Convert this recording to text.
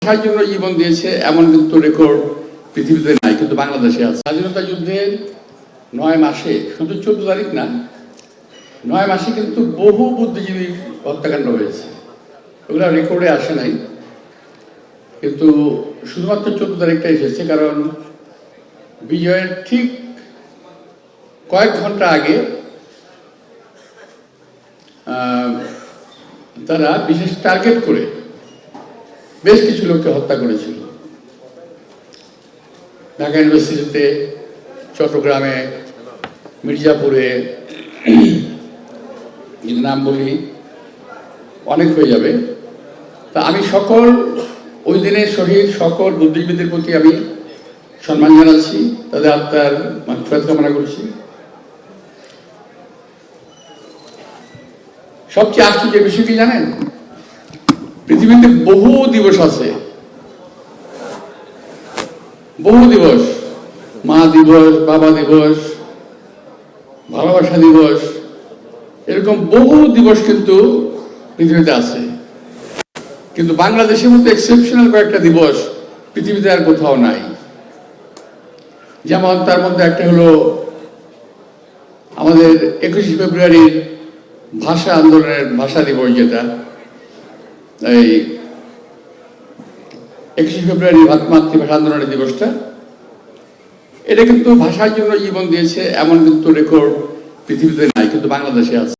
ভাষার জন্য জীবন দিয়েছে এমন কিন্তু রেকর্ড পৃথিবীতে নাই, কিন্তু বাংলাদেশে আছে। স্বাধীনতা যুদ্ধের 9 মাসে, শুধু 14 তারিখ না, 9 মাসে কিন্তু বহু বুদ্ধিজীবী হত্যাকাণ্ড হয়েছে। ওগুলো রেকর্ডে আসে নাই, কিন্তু শুধুমাত্র 14 তারিখটা এসেছে, কারণ বিজয়ের ঠিক কয়েক ঘন্টা আগে তারা বিশেষ টার্গেট করে বেশ কিছু লোককে হত্যা করেছিল। ঢাকা ইউনিভার্সিটিতে, চট্টগ্রামে, মির্জাপুরে, যদি নাম বলি অনেক হয়ে যাবে। তা আমি সকল ওই দিনের শহীদ সকল বুদ্ধিজীবীদের প্রতি আমি সম্মান জানাচ্ছি, তাদের আত্মার মাগফিরাত কামনা করছি। সবচেয়ে আশ্চর্যের বিষয় কি জানেন? পৃথিবীতে বহু দিবস আছে, বহু দিবস, মা দিবস, বাবা দিবস, ভালোবাসা দিবস, এরকম বহু দিবস কিন্তু পৃথিবীতে আছে, কিন্তু বাংলাদেশের মতো এক্সেপশনাল কয়েকটা দিবস পৃথিবীতে আর কোথাও নাই। যেমন তার মধ্যে একটা হলো আমাদের 21শে ফেব্রুয়ারির ভাষা আন্দোলনের ভাষা দিবস, যেটা এই 21শে ফেব্রুয়ারি মাতৃভাষা আন্দোলনের দিবসটা, এটা কিন্তু ভাষার জন্য জীবন দিয়েছে এমন কিন্তু রেকর্ড পৃথিবীতে নাই, কিন্তু বাংলাদেশে আছে।